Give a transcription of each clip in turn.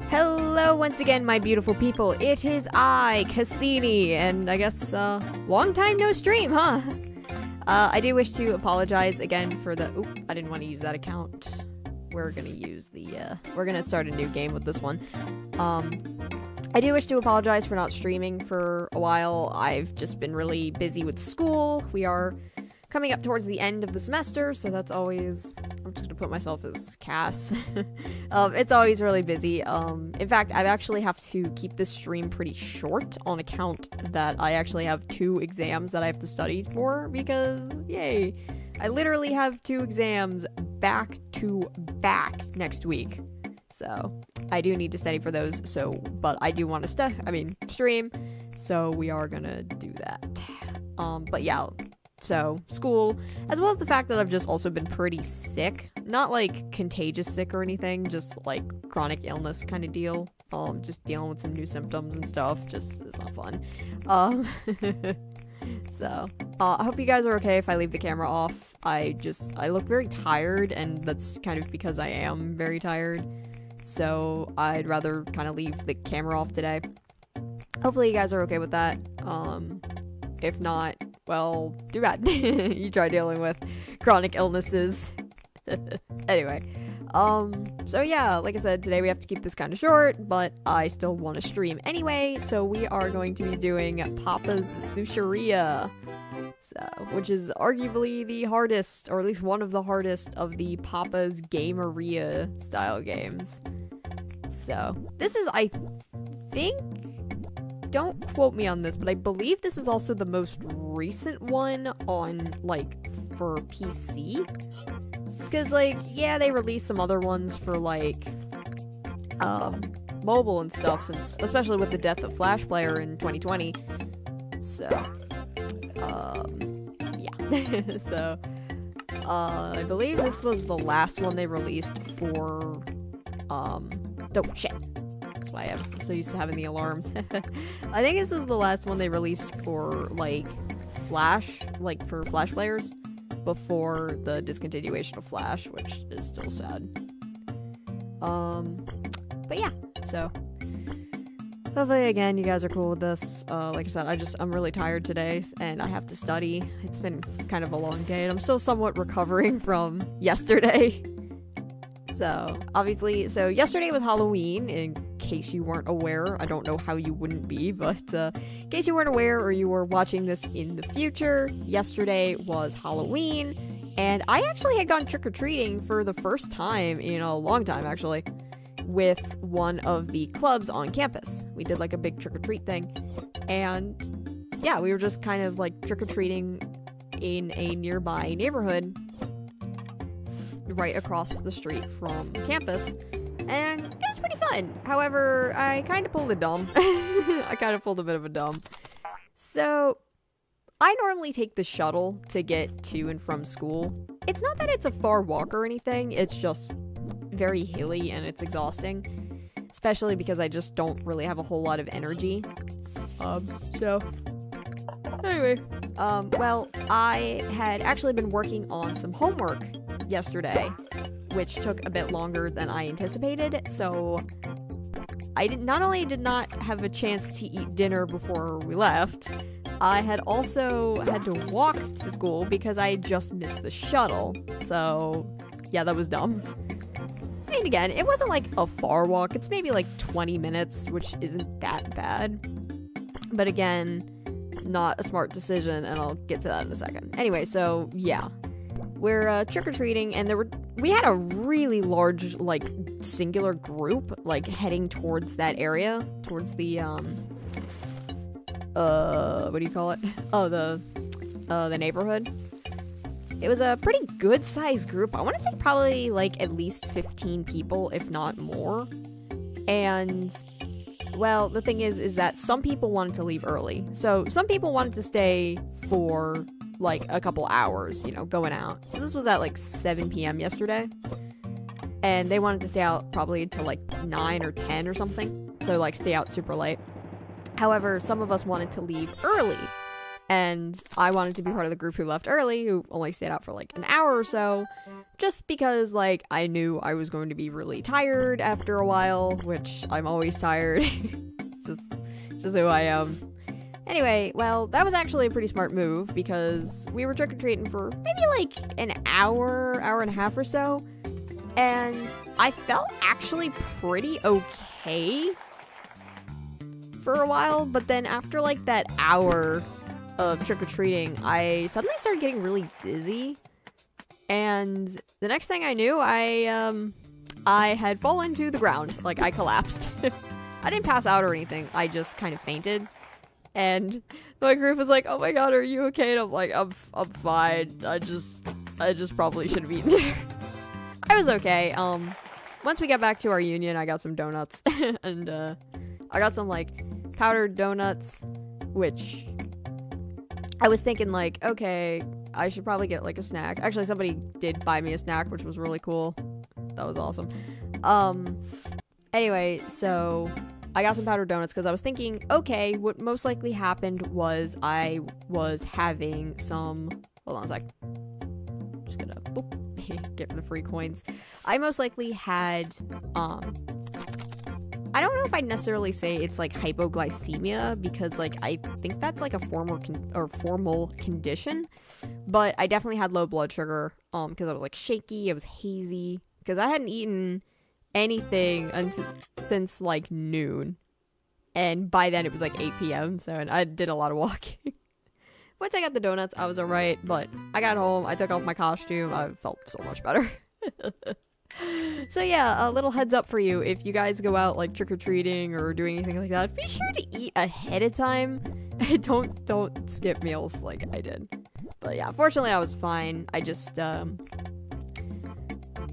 Hello once again, my beautiful people. It is I, Cassini, and I guess, long time no stream, huh? I do wish to apologize again for the... Oop, I didn't want to use that account. We're gonna use the, we're gonna start a new game with this one. I do wish to apologize for not streaming for a while. I've just been really busy with school. We are coming up towards the end of the semester, so that's always... I'm just gonna put myself as Cass. It's always really busy. In fact, I actually have to keep this stream pretty short on account that I actually have 2 exams that I have to study for, because, yay, I literally have 2 exams back to back next week. So, I do need to study for those, but I do want to stream, so we are gonna do that. But yeah, so, school, as well as the fact that I've just also been pretty sick. Not, like, contagious sick or anything, just, like, chronic illness kind of deal. Just dealing with some new symptoms and stuff, just is not fun. So, I hope you guys are okay if I leave the camera off. I look very tired, and that's kind of because I am very tired. So, I'd rather kind of leave the camera off today. Hopefully you guys are okay with that. If not, well, too bad. You try dealing with chronic illnesses. Anyway, so yeah, like I said, today we have to keep this kind of short, but I still want to stream anyway, so we are going to be doing Papa's Sushiria, which is arguably the hardest, or at least one of the hardest, of the Papa's Gameria style games. So, this is, I think, don't quote me on this, but I believe this is also the most recent one on, like, for PC. Because, like, yeah, they released some other ones for, like, mobile and stuff, since, especially with the death of Flash Player in 2020. So, yeah. So, I believe this was the last one they released for, oh, shit. That's why I'm so used to having the alarms. I think this was the last one they released for, like, Flash, like, for Flash players, before the discontinuation of Flash, which is still sad. But yeah, so hopefully, again, you guys are cool with this. Like I said, I'm really tired today, and I have to study. It's been kind of a long day, and I'm still somewhat recovering from yesterday. So, obviously, yesterday was Halloween, in case you weren't aware. I don't know how you wouldn't be, but in case you weren't aware or you were watching this in the future, yesterday was Halloween, and I actually had gone trick-or-treating for the first time in a long time, actually, with one of the clubs on campus. We did, like, a big trick-or-treat thing, and yeah, we were just kind of, like, trick-or-treating in a nearby neighborhood right across the street from campus, and it was pretty fun. However, I kind of pulled a dumb. I kind of pulled a bit of a dumb. So, I normally take the shuttle to get to and from school. It's not that it's a far walk or anything, it's just very hilly and it's exhausting. Especially because I just don't really have a whole lot of energy. Anyway, well, I had actually been working on some homework yesterday, which took a bit longer than I anticipated, so I not only did not have a chance to eat dinner before we left, I had also had to walk to school because I had just missed the shuttle, so yeah, that was dumb. I mean, again, it wasn't like a far walk, it's maybe like 20 minutes, which isn't that bad, but again, not a smart decision, and I'll get to that in a second. Anyway, so yeah. We're trick-or-treating, and we had a really large, like, singular group, like, heading towards that area, towards the, what do you call it? Oh, the neighborhood. It was a pretty good-sized group. I want to say probably, like, at least 15 people, if not more. And, well, the thing is that some people wanted to leave early. So, some people wanted to stay for, like, a couple hours, you know, going out. So this was at, like, 7 p.m. yesterday. And they wanted to stay out probably until, like, 9 or 10 or something. So, like, stay out super late. However, some of us wanted to leave early. And I wanted to be part of the group who left early, who only stayed out for, like, an hour or so, just because, like, I knew I was going to be really tired after a while, which I'm always tired. It's just who I am. Anyway, well, that was actually a pretty smart move because we were trick-or-treating for maybe like an hour and a half or so, and I felt actually pretty okay for a while, but then after like that hour of trick-or-treating, I suddenly started getting really dizzy, and the next thing I knew, I had fallen to the ground. Like, I collapsed. I didn't pass out or anything, I just kind of fainted. And my group was like, "Oh my god, are you okay?" And I'm like, I'm fine. I just probably should have eaten." I was okay. Once we got back to our union, I got some donuts. And, I got some, like, powdered donuts, which I was thinking, like, okay, I should probably get, like, a snack. Actually, somebody did buy me a snack, which was really cool. That was awesome. Anyway, so I got some powdered donuts because I was thinking, okay, what most likely happened was I was having some... Hold on a sec. Just gonna get the free coins. I most likely had, I don't know if I'd necessarily say it's like hypoglycemia because, like, I think that's like a formal condition, but I definitely had low blood sugar because I was like shaky, I was hazy because I hadn't eaten anything since like noon, and by then it was like 8 p.m. so and I did a lot of walking. Once I got the donuts, I was alright, but I got home, I took off my costume, I felt so much better. So yeah, a little heads up for you, if you guys go out like trick-or-treating or doing anything like that, be sure to eat ahead of time. Don't skip meals like I did. But yeah, fortunately I was fine.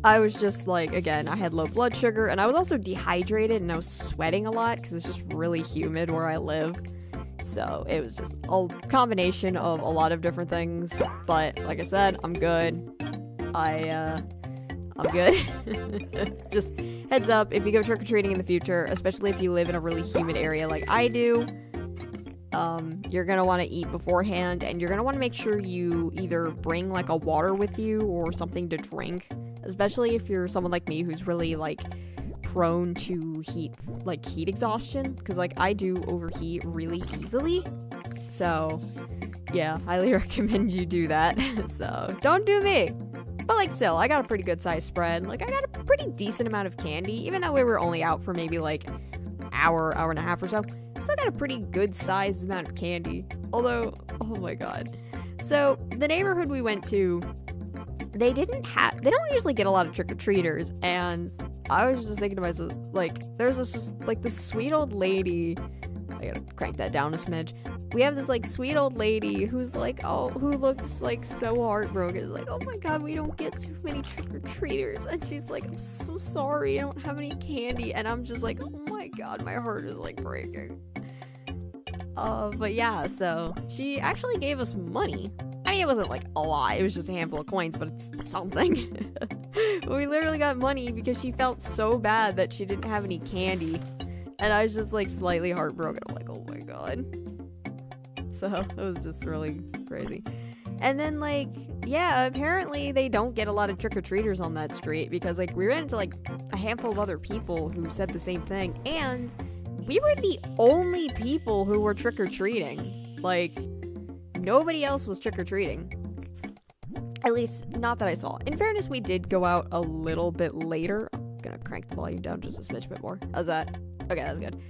I was just like, again, I had low blood sugar, and I was also dehydrated, and I was sweating a lot because it's just really humid where I live. So it was just a combination of a lot of different things. But like I said, I'm good. I'm good. Just heads up, if you go trick-or-treating in the future, especially if you live in a really humid area like I do, you're gonna want to eat beforehand, and you're gonna want to make sure you either bring like a water with you or something to drink, especially if you're someone like me who's really like prone to heat exhaustion, because like I do overheat really easily. So yeah, highly recommend you do that. So don't do me. But like still, I got a pretty good sized spread. Like I got a pretty decent amount of candy, even though we were only out for maybe like hour and a half or so. I still got a pretty good sized amount of candy. Although, oh my god. So the neighborhood we went to, they don't usually get a lot of trick-or-treaters, and I was just thinking to myself, like, there's this sweet old lady. I gotta crank that down a smidge. We have this like sweet old lady who's like, who looks like so heartbroken. It's like, oh my god, we don't get too many trick-or-treaters, and she's like, I'm so sorry, I don't have any candy, and I'm just like, oh my god, my heart is like breaking. But yeah, so she actually gave us money. I mean, it wasn't like a lot, it was just a handful of coins, but it's something. We literally got money because she felt so bad that she didn't have any candy, and I was just like slightly heartbroken. I'm like, oh my god. So it was just really crazy. And then like, yeah, apparently they don't get a lot of trick-or-treaters on that street, because like we ran into like a handful of other people who said the same thing, and we were the only people who were trick-or-treating. Like, nobody else was trick-or-treating. At least, not that I saw. In fairness, we did go out a little bit later. I'm gonna crank the volume down just a smidge bit more. How's that? Okay, that's good.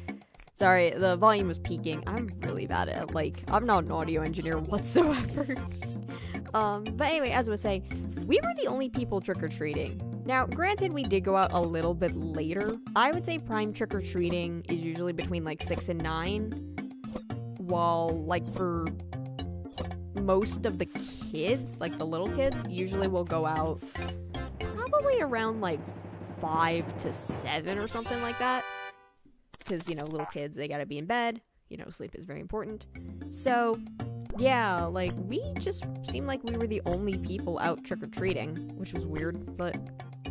Sorry, the volume was peaking. I'm really bad at, like, I'm not an audio engineer whatsoever. But anyway, as I was saying, we were the only people trick-or-treating. Now, granted, we did go out a little bit later. I would say prime trick-or-treating is usually between, like, 6 and 9. While, like, for most of the kids, like the little kids, usually will go out probably around, like, 5 to 7 or something like that. Because, you know, little kids, they gotta be in bed. You know, sleep is very important. So, yeah, like, we just seemed like we were the only people out trick-or-treating, which was weird, but...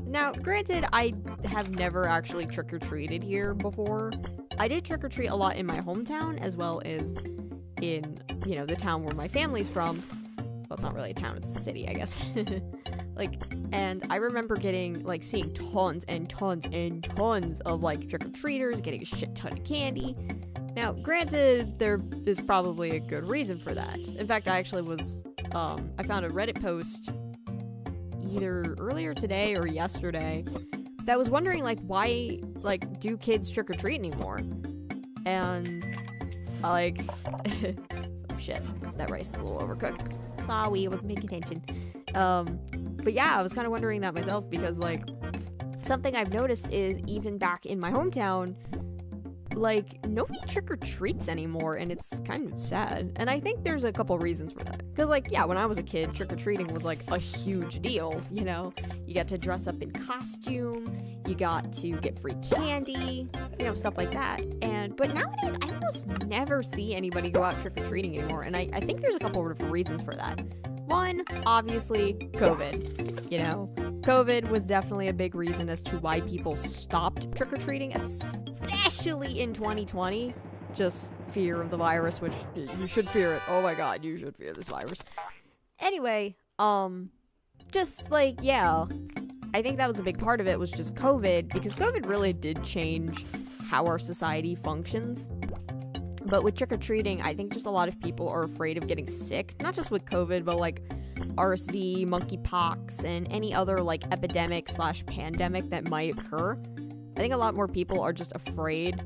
Now, granted, I have never actually trick-or-treated here before. I did trick-or-treat a lot in my hometown, as well as in, you know, the town where my family's from. Well, it's not really a town, it's a city, I guess. And I remember seeing tons and tons and tons of trick-or-treaters getting a shit ton of candy. Now, granted, there is probably a good reason for that. In fact, I actually I found a Reddit post either earlier today or yesterday that was wondering, why, do kids trick-or-treat anymore? And, oh, shit, that rice is a little overcooked. Sorry, I wasn't paying attention. But yeah, I was kind of wondering that myself because, something I've noticed is even back in my hometown, nobody trick-or-treats anymore, and it's kind of sad. And I think there's a couple reasons for that. Because, when I was a kid, trick-or-treating was, a huge deal, you know? You got to dress up in costume, you got to get free candy, stuff like that. But nowadays, I almost never see anybody go out trick-or-treating anymore, and I think there's a couple of different reasons for that. One, obviously, COVID. COVID was definitely a big reason as to why people stopped trick-or-treating, especially in 2020. Just fear of the virus, which you should fear it. Oh my god, you should fear this virus. Anyway, yeah. I think that was a big part of it was just COVID, because COVID really did change how our society functions. But with trick-or-treating, I think just a lot of people are afraid of getting sick. Not just with COVID, but RSV, monkeypox, and any other epidemic/pandemic that might occur. I think a lot more people are just afraid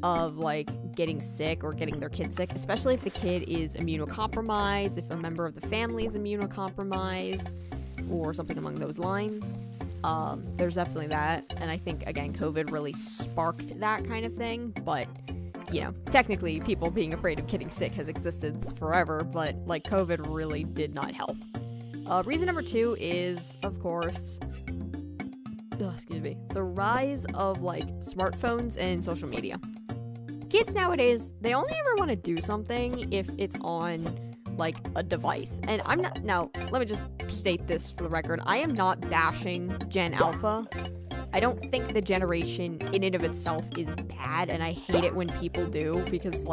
of getting sick or getting their kid sick, especially if the kid is immunocompromised, if a member of the family is immunocompromised, or something along those lines. There's definitely that, and I think, again, COVID really sparked that kind of thing, but technically people being afraid of getting sick has existed forever, but COVID really did not help. Reason number 2 is, of course, the rise of smartphones and social media. Kids nowadays, they only ever want to do something if it's on a device. And I'm not, now let me just state this for the record, I am not bashing Gen Alpha. I don't think the generation in and of itself is bad, and I hate it when people do, because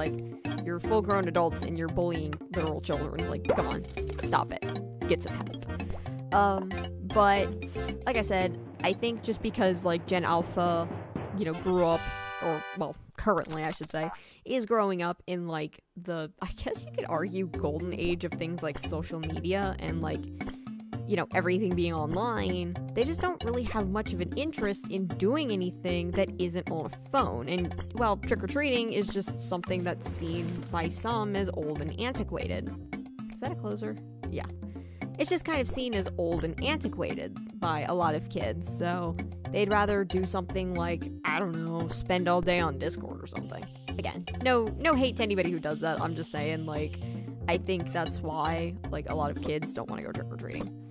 you're full-grown adults and you're bullying literal children. Come on, stop it, get some help. But like I said, I think just because Gen Alpha grew up, or currently I should say, is growing up in I guess you could argue, golden age of things like social media and everything being online, they just don't really have much of an interest in doing anything that isn't on a phone. And, trick-or-treating is just something that's seen by some as old and antiquated. Is that a closer? Yeah. It's just kind of seen as old and antiquated by a lot of kids, so they'd rather do something I don't know, spend all day on Discord or something. Again, no hate to anybody who does that, I'm just saying, I think that's why, a lot of kids don't want to go trick-or-treating.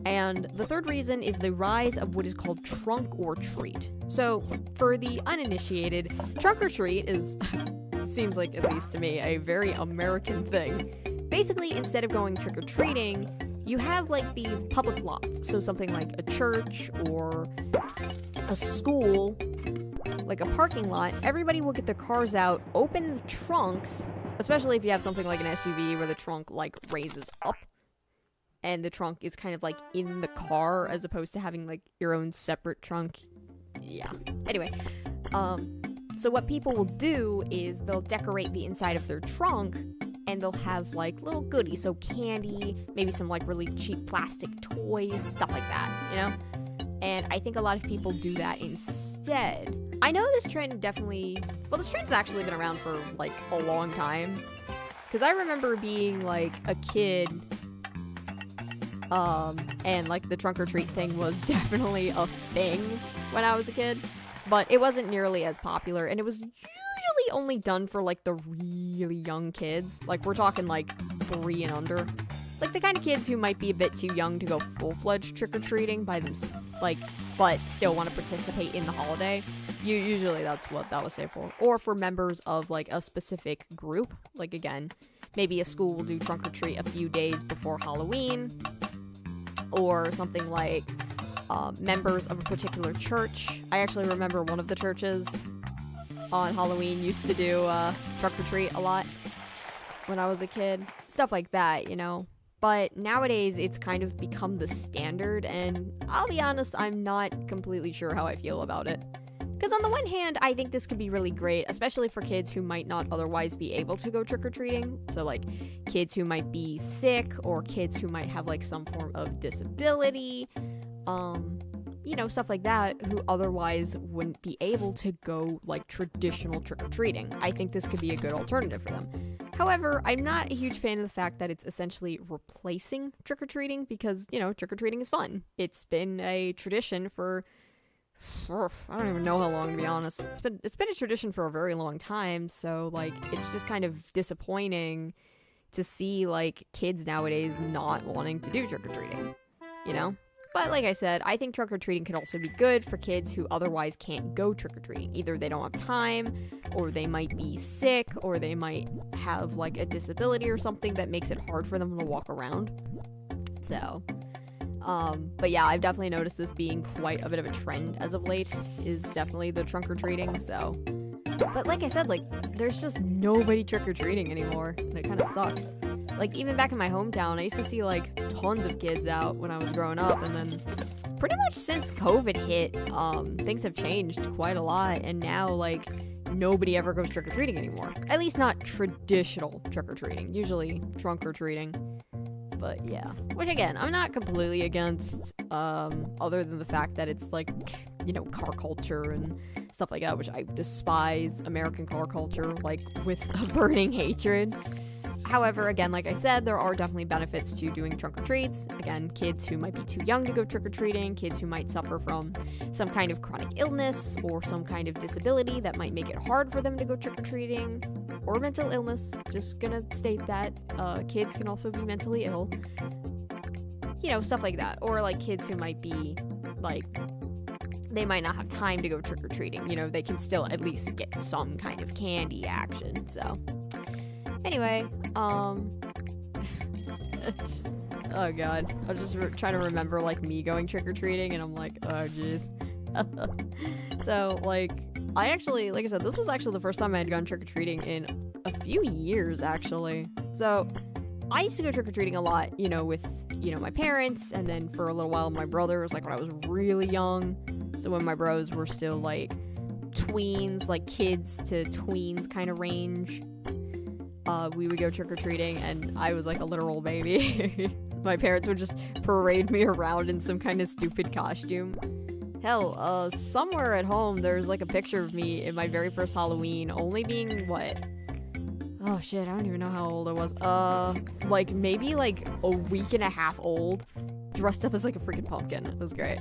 And the third reason is the rise of what is called trunk or treat. So, for the uninitiated, trunk or treat is, seems like, at least to me, a very American thing. Basically, instead of going trick-or-treating, you have these public lots. So something like a church or a school, a parking lot. Everybody will get their cars out, open the trunks, especially if you have something like an SUV where the trunk raises up. And the trunk is kind of in the car as opposed to having your own separate trunk. Yeah. Anyway, so what people will do is they'll decorate the inside of their trunk, and they'll have little goodies, so candy, maybe some really cheap plastic toys, stuff like that, And I think a lot of people do that instead. I know this trend this trend's actually been around for a long time, because I remember being a kid. And the trunk or treat thing was definitely a thing when I was a kid, but it wasn't nearly as popular, and it was usually only done for the really young kids. We're talking 3 and under, the kind of kids who might be a bit too young to go full-fledged trick-or-treating by themselves, but still want to participate in the holiday. Usually that's what that was saved for, or for members of a specific group. Again, maybe a school will do trunk or treat a few days before Halloween, or something members of a particular church. I actually remember one of the churches on Halloween used to do trunk or treat a lot when I was a kid. Stuff like that, But nowadays, it's kind of become the standard, and I'll be honest, I'm not completely sure how I feel about it. Because on the one hand, I think this could be really great, especially for kids who might not otherwise be able to go trick-or-treating. So, like, kids who might be sick, or kids who might have, like, some form of disability, you know, stuff like that, who otherwise wouldn't be able to go, like, traditional trick-or-treating. I think this could be a good alternative for them. However, I'm not a huge fan of the fact that it's essentially replacing trick-or-treating because, you know, trick-or-treating is fun. It's been a tradition for, I don't even know how long, to be honest. It's been a tradition for a very long time, so, like, it's just kind of disappointing to see, like, kids nowadays not wanting to do trick-or-treating, you know? But like I said, I think trick-or-treating could also be good for kids who otherwise can't go trick-or-treating. Either they don't have time, or they might be sick, or they might have, like, a disability or something that makes it hard for them to walk around. So, but yeah, I've definitely noticed this being quite a bit of a trend as of late, is definitely the trunk-or-treating, so. But like I said, like, there's just nobody trick-or-treating anymore, and it kind of sucks. Like, even back in my hometown, I used to see, like, tons of kids out when I was growing up, and then pretty much since COVID hit, things have changed quite a lot, and now, like, nobody ever goes trick-or-treating anymore. At least not traditional trick-or-treating, usually trunk-or-treating. But yeah, which again, I'm not completely against, other than the fact that it's, like, you know, car culture and stuff like that, which I despise American car culture, like, with a burning hatred. However, again, like I said, there are definitely benefits to doing trunk-or-treats. Again, kids who might be too young to go trick-or-treating, kids who might suffer from some kind of chronic illness or some kind of disability that might make it hard for them to go trick-or-treating, or mental illness. Just gonna state that kids can also be mentally ill. You know, stuff like that. Or, like, kids who might be, like, they might not have time to go trick-or-treating. You know, they can still at least get some kind of candy action, so. Anyway, oh god, I was just trying to remember, like, me going trick-or-treating, and I'm like, oh jeez. So, like, I actually, like I said, this was actually the first time I had gone trick-or-treating in a few years, actually. So, I used to go trick-or-treating a lot, you know, with, you know, my parents, and then for a little while my brothers, like, when I was really young. So when my bros were still, like, tweens, like, kids to tweens kind of range. We would go trick-or-treating, and I was like a literal baby. My parents would just parade me around in some kind of stupid costume. Hell, somewhere at home, there's like a picture of me in my very first Halloween, only being, what? Oh shit, I don't even know how old I was. Like, maybe like a week and a half old, dressed up as like a freaking pumpkin. It was great.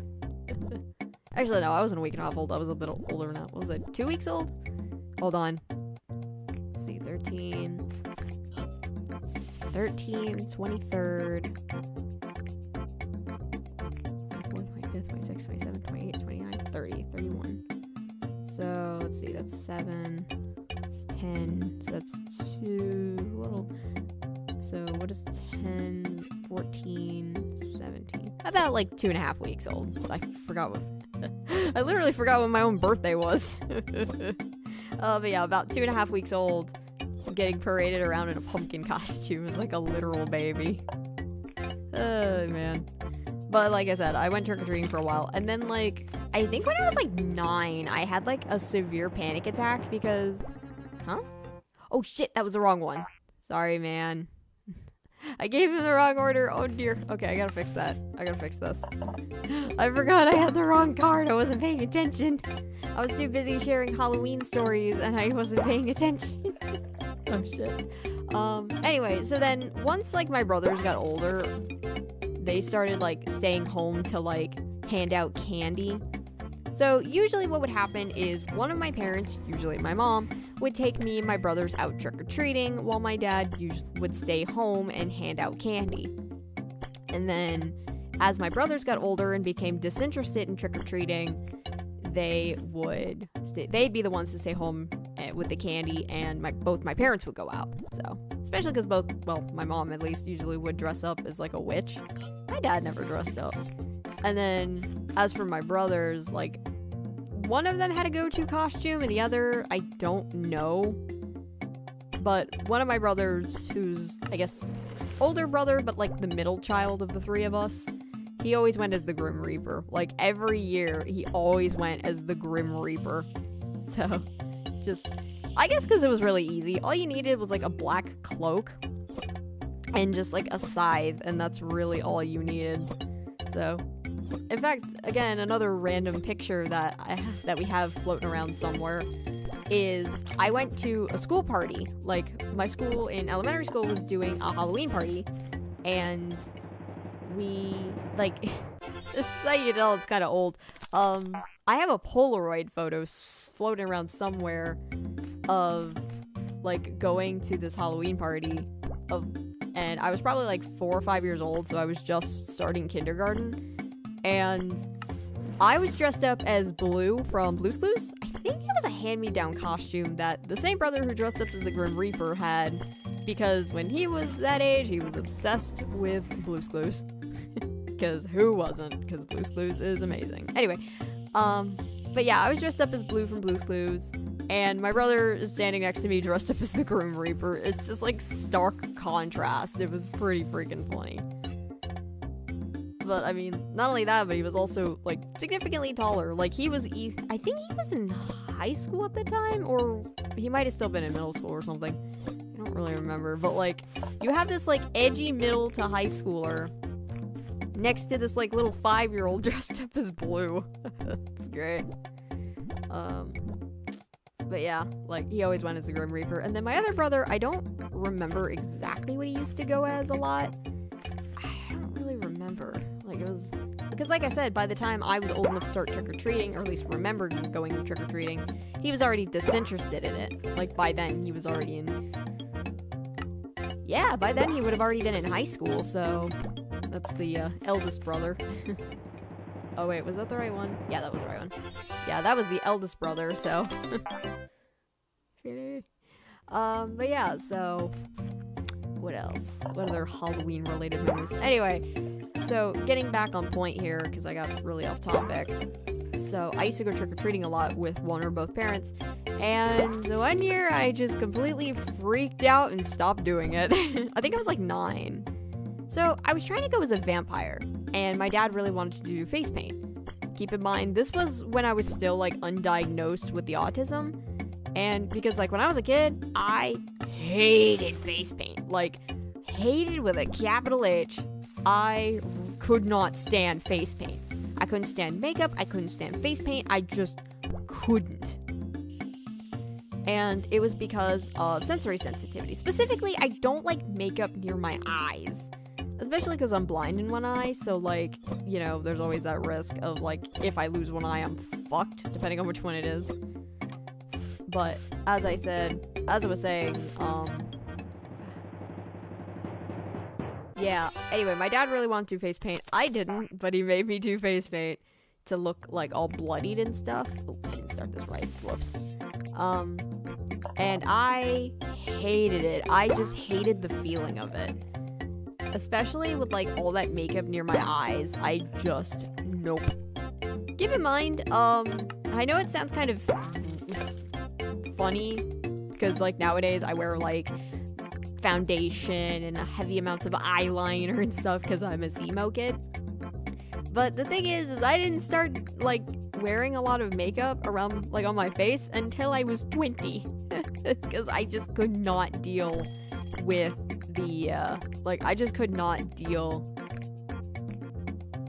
Actually, no, I wasn't a week and a half old. I was a bit older now. What was it, 2 weeks old? Hold on. Let's see, 13, 23rd, 24th, 25th, 26th, 27th, 28th, 29th, 30, 31. So, let's see, that's 7, that's 10, so that's 2, little, so what is 10, 14, 17? About like 2.5 weeks old. I forgot what, I literally forgot when my own birthday was. But yeah, about 2.5 weeks old, getting paraded around in a pumpkin costume as like a literal baby. Oh man. But like I said, I went trick-or-treating for a while, and then like, I think when I was like 9, I had like a severe panic attack because, oh shit, that was the wrong one. Sorry, man. I gave him the wrong order. Oh dear. Okay, I gotta fix that. I gotta fix this. I forgot I had the wrong card. I wasn't paying attention. I was too busy sharing Halloween stories and I wasn't paying attention. Oh shit. Anyway, so then once like my brothers got older, they started like staying home to like hand out candy. So usually what would happen is one of my parents, usually my mom, would take me and my brothers out trick-or-treating while my dad would stay home and hand out candy. And then as my brothers got older and became disinterested in trick-or-treating, they'd be the ones to stay home with the candy, and both my parents would go out. So, especially because my mom at least usually would dress up as like a witch. My dad never dressed up. And then as for my brothers, like, one of them had a go-to costume and the other, I don't know. But one of my brothers, who's, I guess, older brother, but like the middle child of the three of us, he always went as the Grim Reaper. Like, every year, he always went as the Grim Reaper. So, just, I guess because it was really easy. All you needed was, like, a black cloak and just, like, a scythe, and that's really all you needed. So, in fact, again, another random picture that we have floating around somewhere is I went to a school party. Like, my school in elementary school was doing a Halloween party, and we, like, it's how you tell it's kind of old. I have a Polaroid photo floating around somewhere of, like, going to this Halloween party and I was probably like 4 or 5 years old, so I was just starting kindergarten, and I was dressed up as Blue from Blue's Clues. I think it was a hand-me-down costume that the same brother who dressed up as the Grim Reaper had, because when he was that age, he was obsessed with Blue's Clues. Because who wasn't? Because Blue's Clues is amazing. Anyway, but yeah, I was dressed up as Blue from Blue's Clues, and my brother is standing next to me dressed up as the Grim Reaper. It's just like stark contrast. It was pretty freaking funny. But I mean, not only that, but he was also like significantly taller. Like, I think he was in high school at the time, or he might have still been in middle school or something. I don't really remember. But like, you have this like edgy middle to high schooler next to this like little 5-year-old dressed up as Blue. It's great. But yeah, like, he always went as the Grim Reaper. And then my other brother, I don't remember exactly what he used to go as a lot. I don't really remember. Like, it was, because like I said, by the time I was old enough to start trick-or-treating, or at least remember going trick-or-treating, he was already disinterested in it. Like, by then he was already in, yeah, by then he would have already been in high school, so that's the eldest brother. Oh wait, was that the right one? Yeah, that was the right one. Yeah, that was the eldest brother, so. But yeah, so what else? What other Halloween related memories? Anyway, so getting back on point here, because I got really off topic. So I used to go trick-or-treating a lot with one or both parents, and the one year I just completely freaked out and stopped doing it. I think I was like 9. So I was trying to go as a vampire, and my dad really wanted to do face paint. Keep in mind, this was when I was still like undiagnosed with the autism, and because like when I was a kid, I hated face paint. Like, hated with a capital H. I could not stand face paint. I couldn't stand makeup, I couldn't stand face paint, I just couldn't. And it was because of sensory sensitivity. Specifically, I don't like makeup near my eyes. Especially because I'm blind in one eye, so like, you know, there's always that risk of like, if I lose one eye, I'm fucked, depending on which one it is. But, as I was saying, yeah, anyway, my dad really wanted to do face paint. I didn't, but he made me do face paint to look like all bloodied and stuff. Oh, I didn't start this rice, whoops. And I hated it. I just hated the feeling of it. Especially with like all that makeup near my eyes. I just, nope. Keep in mind, I know it sounds kind of funny, because like nowadays I wear like foundation and heavy amounts of eyeliner and stuff because I'm a emo kid. But the thing is I didn't start like wearing a lot of makeup around like on my face until I was 20, because I just could not deal with the like, I just could not deal,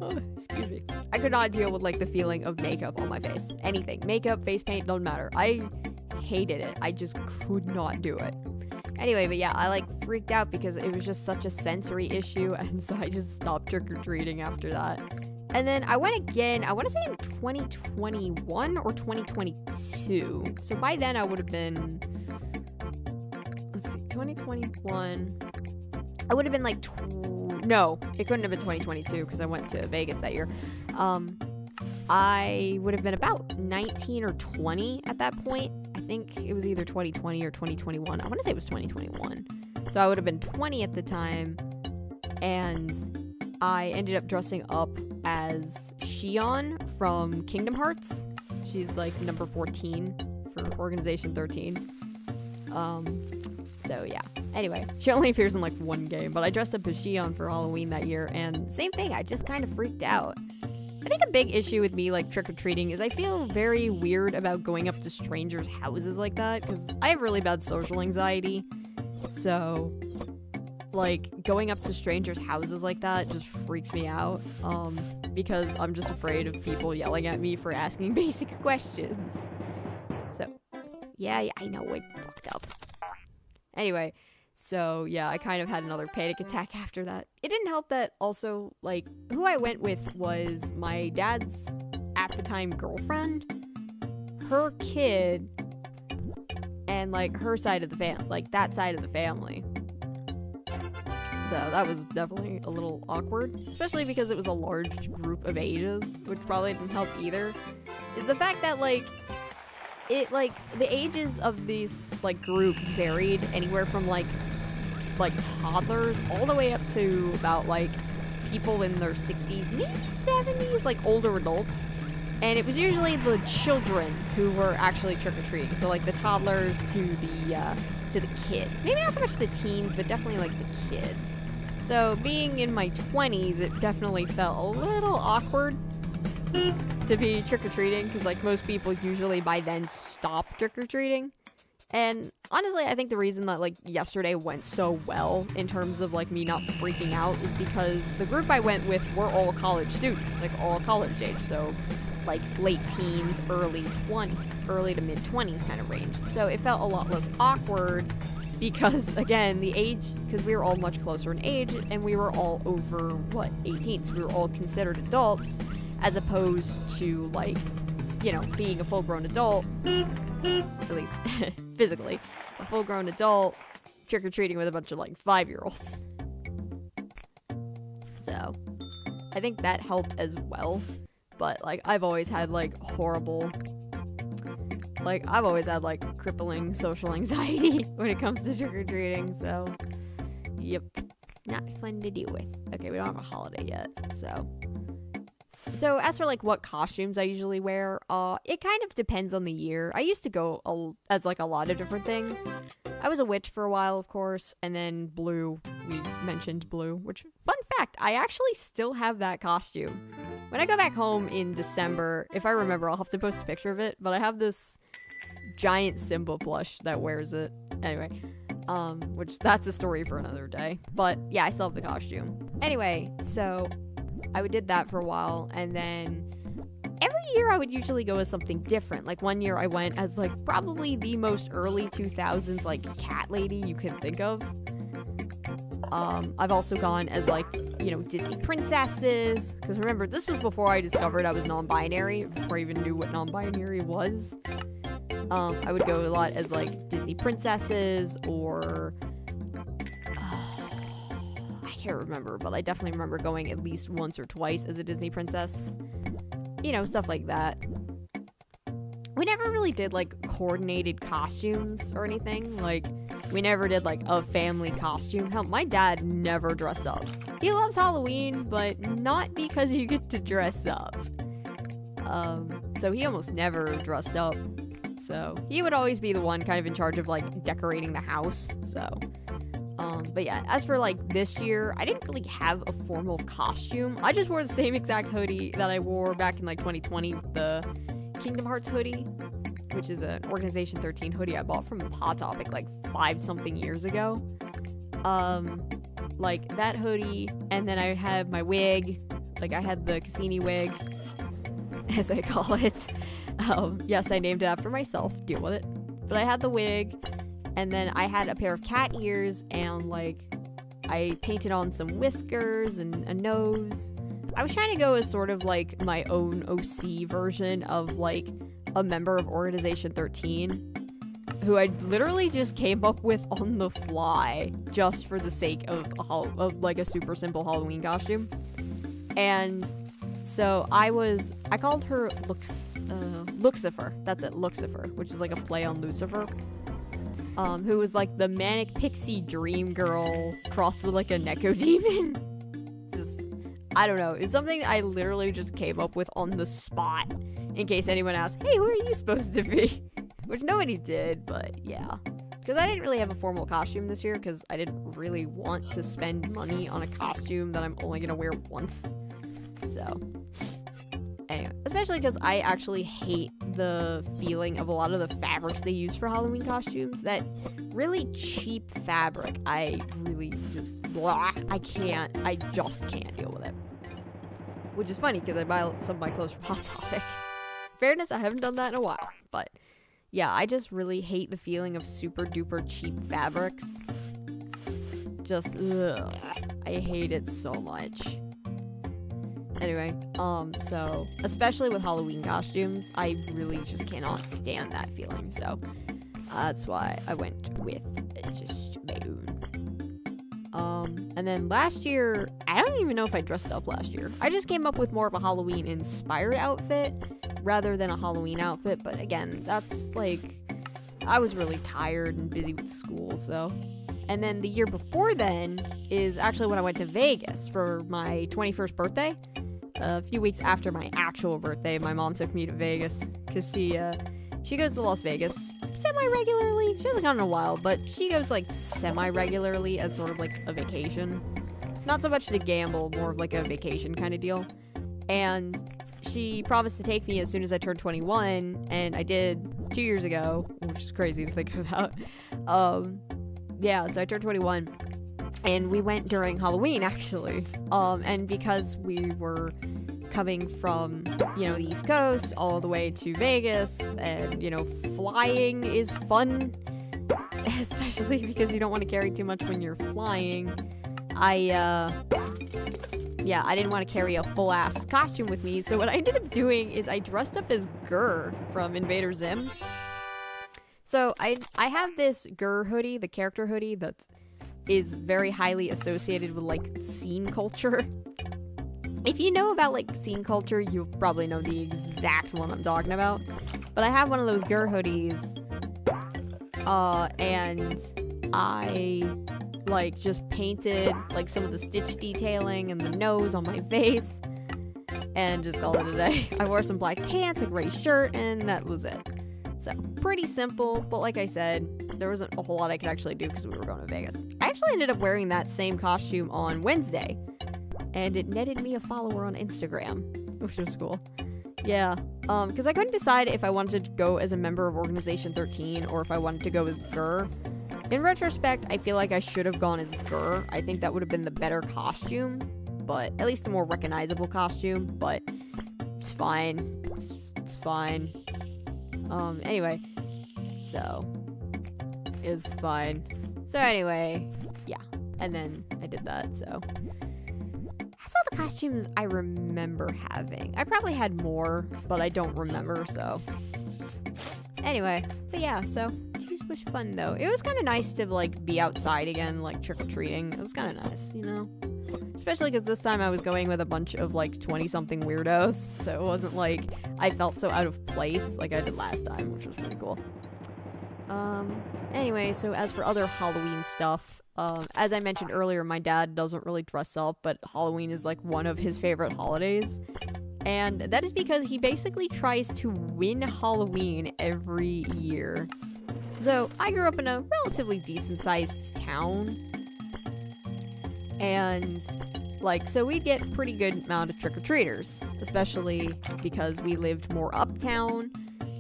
excuse me, I could not deal with like the feeling of makeup on my face. Anything, makeup, face paint, don't matter. I hated it. I just could not do it. Anyway, but yeah, I like freaked out because it was just such a sensory issue, and so I just stopped trick-or-treating after that. And then I went again, I want to say in 2021 or 2022. So by then I would have been, let's see, 2021. I would have been like, no, it couldn't have been 2022 because I went to Vegas that year. I would have been about 19 or 20 at that point. I think it was either 2020 or 2021. I want to say it was 2021. So I would have been 20 at the time, and I ended up dressing up as Shion from Kingdom Hearts. She's like number 14 for Organization 13. So yeah. Anyway, she only appears in like one game, but I dressed up as Shion for Halloween that year, and same thing, I just kind of freaked out. I think a big issue with me like trick-or-treating is I feel very weird about going up to strangers' houses like that, because I have really bad social anxiety. So like going up to strangers' houses like that just freaks me out, because I'm just afraid of people yelling at me for asking basic questions. So yeah, I know, it fucked up. Anyway, so yeah, I kind of had another panic attack after that. It didn't help that also, like, who I went with was my dad's, at the time, girlfriend, her kid, and, like, her side of the family, like, that side of the family. So that was definitely a little awkward, especially because it was a large group of ages, which probably didn't help either, is the fact that, like, the ages of these, like, group varied anywhere from, like toddlers all the way up to about, like, people in their 60s, maybe 70s, like, older adults. And it was usually the children who were actually trick-or-treating. So, like, the toddlers to the kids. Maybe not so much the teens, but definitely, like, the kids. So, being in my 20s, it definitely felt a little awkward to be trick-or-treating, because, like, most people usually by then stop trick-or-treating. And honestly, I think the reason that, like, yesterday went so well in terms of, like, me not freaking out is because the group I went with were all college students, like, all college age, so, like, late teens, early to mid-20s kind of range. So it felt a lot less awkward because, again, the age, because we were all much closer in age, and we were all over, 18, so we were all considered adults, as opposed to, like, you know, being a full-grown adult, at least physically, a full-grown adult trick-or-treating with a bunch of, like, 5-year-olds. So, I think that helped as well, but, like, I've always had, like, crippling social anxiety when it comes to trick-or-treating, so, yep, not fun to deal with. Okay, we don't have a holiday yet, So as for, like, what costumes I usually wear, it kind of depends on the year. I used to go as, like, a lot of different things. I was a witch for a while, of course, and then blue. We mentioned blue, which, fun fact, I actually still have that costume. When I go back home in December, if I remember, I'll have to post a picture of it, but I have this giant Simba plush that wears it. Anyway, which that's a story for another day. But, yeah, I still have the costume. Anyway, so I did that for a while, and then every year I would usually go as something different. Like, one year I went as, like, probably the most early 2000s, like, cat lady you can think of. I've also gone as, like, you know, Disney princesses, because remember, this was before I discovered I was non-binary, before I even knew what non-binary was. I would go a lot as, like, Disney princesses, or I can't remember, but I definitely remember going at least once or twice as a Disney princess. You know, stuff like that. We never really did, like, coordinated costumes or anything. Like, we never did, like, a family costume. Hell, my dad never dressed up. He loves Halloween, but not because you get to dress up. So he almost never dressed up. So he would always be the one kind of in charge of, like, decorating the house. So but yeah, as for, like, this year, I didn't really have a formal costume. I just wore the same exact hoodie that I wore back in, like, 2020, the Kingdom Hearts hoodie, which is an Organization 13 hoodie I bought from Hot Topic, like, 5-something years ago. Like, that hoodie, and then I had my wig, like, I had the Cassini wig, as I call it. Yes, I named it after myself, deal with it. But I had the wig, and then I had a pair of cat ears, and, like, I painted on some whiskers and a nose. I was trying to go as sort of, like, my own OC version of, like, a member of Organization 13, who I literally just came up with on the fly, just for the sake of like, a super simple Halloween costume. And so I called her Lucifer. That's it, Lucifer, which is, like, a play on Lucifer. Who was, like, the manic pixie dream girl crossed with, like, a Neko demon. Just, I don't know. It's something I literally just came up with on the spot, in case anyone asked, hey, who are you supposed to be? Which nobody did, but yeah. because I didn't really have a formal costume this year because I didn't really want to spend money on a costume that I'm only gonna wear once. So anyway, especially because I actually hate the feeling of a lot of the fabrics they use for Halloween costumes. That really cheap fabric, I really just, blah, I just can't deal with it. Which is funny because I buy some of my clothes from Hot Topic. Fairness, I haven't done that in a while, but yeah, I just really hate the feeling of super duper cheap fabrics. Just, ugh, I hate it so much. Anyway, so, especially with Halloween costumes, I really just cannot stand that feeling, so that's why I went with just my own. And then last year, I don't even know if I dressed up last year. I just came up with more of a Halloween-inspired outfit rather than a Halloween outfit, but again, that's like, I was really tired and busy with school, so. And then the year before then is actually when I went to Vegas for my 21st birthday. A few weeks after my actual birthday, my mom took me to Vegas because she goes to Las Vegas semi-regularly. She hasn't gone in a while, but she goes like semi-regularly as sort of like a vacation. Not so much to gamble, more of like a vacation kind of deal. And she promised to take me as soon as I turned 21, and I did 2 years ago, which is crazy to think about. Yeah, so I turned 21. And we went during Halloween, actually. And because we were coming from, you know, the East Coast all the way to Vegas, and, you know, flying is fun, especially because you don't want to carry too much when you're flying. I didn't want to carry a full-ass costume with me, so what I ended up doing is I dressed up as Gurr from Invader Zim. So I have this Gurr hoodie, the character hoodie, that is very highly associated with, like, scene culture. If you know about, like, scene culture, you probably know the exact one I'm talking about. But I have one of those Gurr hoodies, and I, like, just painted, like, some of the stitch detailing and the nose on my face, and just called it a day. I wore some black pants, a gray shirt, and that was it. So, pretty simple, but like I said, there wasn't a whole lot I could actually do because we were going to Vegas. I actually ended up wearing that same costume on Wednesday, and it netted me a follower on Instagram, which was cool. Yeah, because I couldn't decide if I wanted to go as a member of Organization 13 or if I wanted to go as Gurr. In retrospect, I feel like I should have gone as Gurr. I think that would have been the better costume, but at least the more recognizable costume, but it's fine. It's fine. Anyway, so it's fine. So anyway, yeah, and then I did that, so that's all the costumes I remember having. I probably had more, but I don't remember, so anyway, but yeah, so it was fun though. It was kind of nice to like be outside again, like trick-or-treating. It was kind of nice, you know? Especially because this time I was going with a bunch of like 20-something weirdos, so it wasn't like I felt so out of place like I did last time, which was pretty cool. Anyway, so as for other Halloween stuff, as I mentioned earlier, my dad doesn't really dress up, but Halloween is like one of his favorite holidays. And that is because he basically tries to win Halloween every year. So I grew up in a relatively decent-sized town. And, like, so we'd get a pretty good amount of trick-or-treaters, especially because we lived more uptown.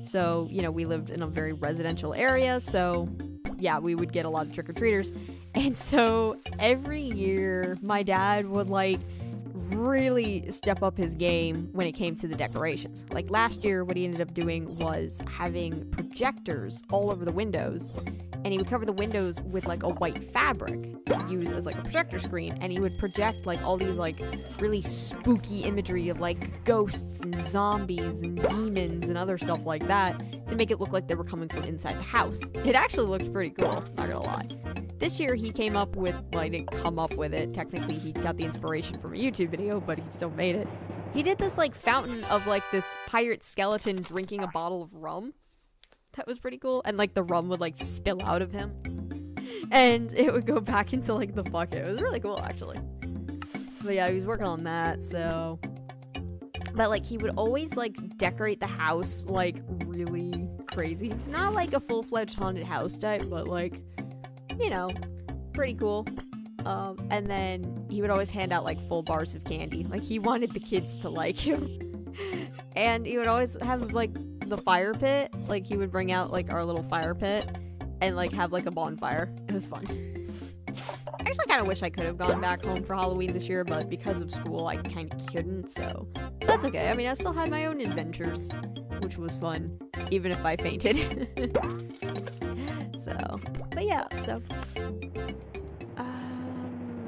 So, you know, we lived in a very residential area, so, yeah, we would get a lot of trick-or-treaters. And so, every year, my dad would, like, really step up his game when it came to the decorations. Like, last year, what he ended up doing was having projectors all over the windows, and he would cover the windows with like a white fabric to use as like a projector screen, and he would project like all these like really spooky imagery of like ghosts and zombies and demons and other stuff like that to make it look like they were coming from inside the house. It actually looked pretty cool, not gonna lie. This year he came up with, well, he didn't come up with it, technically he got the inspiration from a YouTube video, but he still made it. He did this like fountain of like this pirate skeleton drinking a bottle of rum. That was pretty cool. And, like, the rum would, like, spill out of him. And it would go back into, like, the bucket. It was really cool, actually. But, yeah, he was working on that, so But, like, he would always, like, decorate the house, like, really crazy. Not, like, a full-fledged haunted house type, but, like, you know, pretty cool. And then he would always hand out, like, full bars of candy. Like, he wanted the kids to like him. And he would always have, like, the fire pit. Like, he would bring out, like, our little fire pit and, like, have, like, a bonfire. It was fun. I actually kind of wish I could have gone back home for Halloween this year, but because of school, I kind of couldn't, so that's okay. I mean, I still had my own adventures, which was fun, even if I fainted. So, but yeah, so,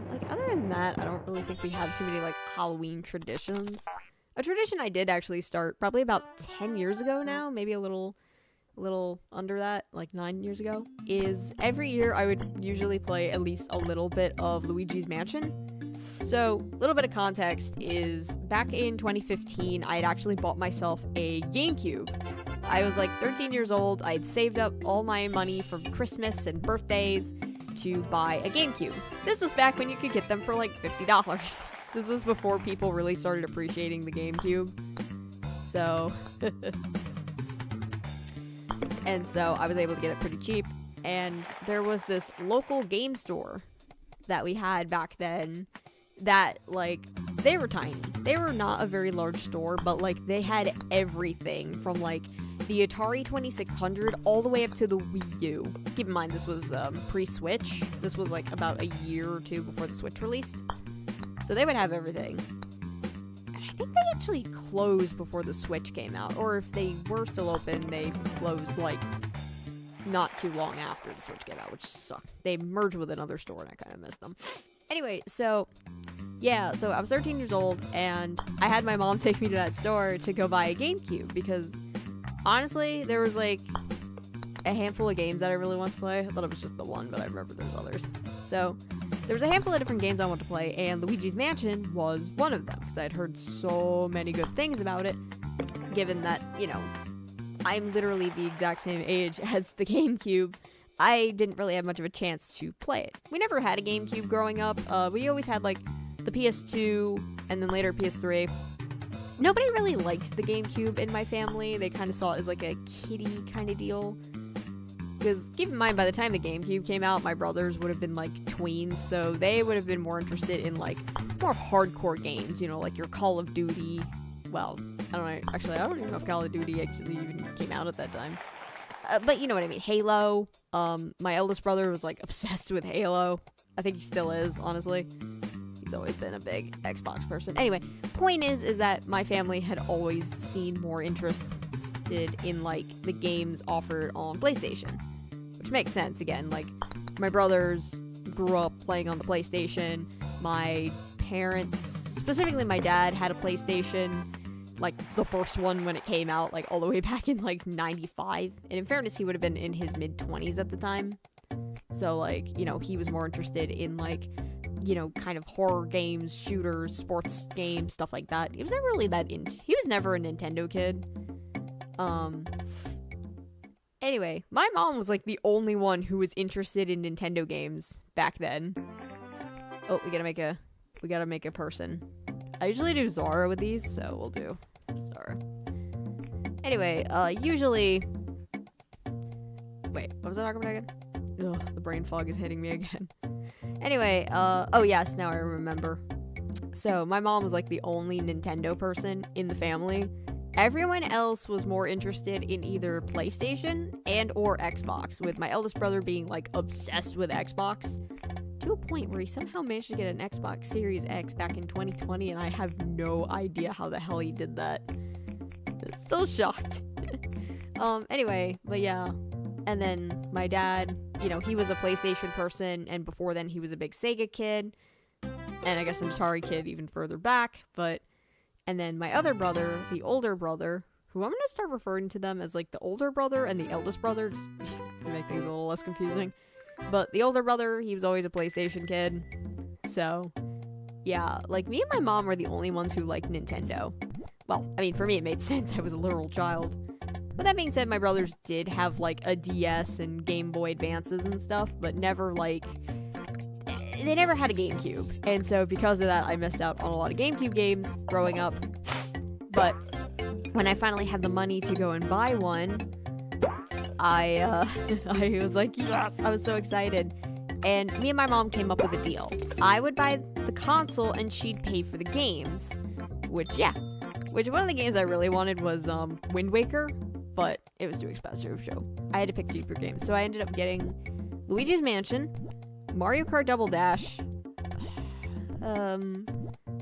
like, other than that, I don't really think we have too many, like, Halloween traditions. A tradition I did actually start probably about 10 years ago now, maybe a little under that, like 9 years ago, is every year I would usually play at least a little bit of Luigi's Mansion. So, a little bit of context is, back in 2015, I had actually bought myself a GameCube. I was like 13 years old, I had saved up all my money from Christmas and birthdays to buy a GameCube. This was back when you could get them for like $50. This was before people really started appreciating the GameCube. So... And so I was able to get it pretty cheap, and there was this local game store that we had back then that, like, they were tiny. They were not a very large store, but, like, they had everything from, like, the Atari 2600 all the way up to the Wii U. Keep in mind, this was pre-Switch. This was, like, about a year or two before the Switch released. So they would have everything. I think they actually closed before the Switch came out, or if they were still open, they closed, like, not too long after the Switch came out, which sucked. They merged with another store, and I kind of missed them. Anyway, so, yeah, so I was 13 years old, and I had my mom take me to that store to go buy a GameCube, because, honestly, there was, like, a handful of games that I really wanted to play. I thought it was just the one, but I remember there's others. So... there was a handful of different games I wanted to play, and Luigi's Mansion was one of them, because I had heard so many good things about it, given that, you know, I'm literally the exact same age as the GameCube. I didn't really have much of a chance to play it. We never had a GameCube growing up. We always had, like, the PS2, and then later PS3. Nobody really liked the GameCube in my family. They kind of saw it as, like, a kiddie kind of deal. Because, keep in mind, by the time the GameCube came out, my brothers would have been, like, tweens, so they would have been more interested in, like, more hardcore games, you know, like your Call of Duty. Well, I don't know, actually, I don't even know if Call of Duty actually even came out at that time. But you know what I mean, Halo. My eldest brother was, like, obsessed with Halo. I think he still is, honestly. He's always been a big Xbox person. Anyway, point is that my family had always seen more interest in, like, the games offered on PlayStation. Which makes sense, again, like, my brothers grew up playing on the PlayStation, my parents, specifically my dad, had a PlayStation, like, the first one when it came out, like, all the way back in, like, 95, and in fairness, he would have been in his mid-20s at the time, so, like, you know, he was more interested in, like, you know, kind of horror games, shooters, sports games, stuff like that. He was never really that he was never a Nintendo kid. Anyway, my mom was, like, the only one who was interested in Nintendo games back then. Oh, we gotta make a person. I usually do Zara with these, so we'll do Zara. Anyway, usually... Wait, what was I talking about again? Ugh, the brain fog is hitting me again. Anyway, oh yes, now I remember. So, my mom was, like, the only Nintendo person in the family. Everyone else was more interested in either PlayStation and or Xbox, with my eldest brother being, like, obsessed with Xbox, to a point where he somehow managed to get an Xbox Series X back in 2020, and I have no idea how the hell he did that. I'm still shocked. Anyway, but yeah. And then my dad, you know, he was a PlayStation person, and before then he was a big Sega kid, and I guess an Atari kid even further back, but... And then my other brother, the older brother, who I'm going to start referring to them as, like, the older brother and the eldest brother, just to make things a little less confusing. But the older brother, he was always a PlayStation kid. So, yeah, like, me and my mom were the only ones who liked Nintendo. Well, I mean, for me it made sense, I was a literal child. But that being said, my brothers did have, like, a DS and Game Boy Advances and stuff, but never, like... They never had a GameCube, and so because of that, I missed out on a lot of GameCube games growing up. But when I finally had the money to go and buy one, I was like, yes, I was so excited. And me and my mom came up with a deal. I would buy the console and she'd pay for the games. Which one of the games I really wanted was Wind Waker, but it was too expensive, so I had to pick cheaper games. So I ended up getting Luigi's Mansion, Mario Kart Double Dash,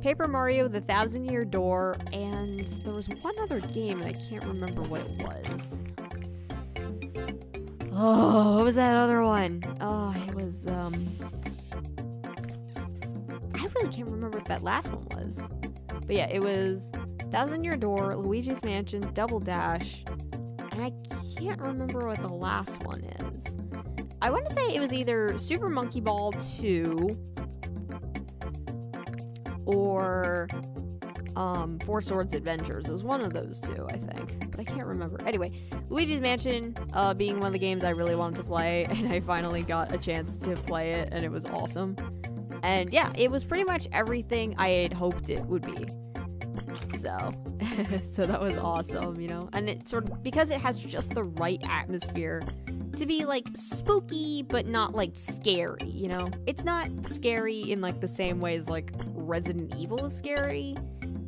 Paper Mario, The 1,000-Year Door, and there was one other game, and I can't remember what it was. Oh, what was that other one? Oh, it was, I really can't remember what that last one was. But yeah, it was 1,000-Year Door, Luigi's Mansion, Double Dash, and I can't remember what the last one is. I want to say it was either Super Monkey Ball 2 or Four Swords Adventures. It was one of those two, I think, but I can't remember. Anyway, Luigi's Mansion being one of the games I really wanted to play, and I finally got a chance to play it, and it was awesome. And yeah, it was pretty much everything I had hoped it would be. So, so that was awesome, you know? And it sort of, because it has just the right atmosphere to be, like, spooky, but not, like, scary, you know? It's not scary in, like, the same way as, like, Resident Evil is scary,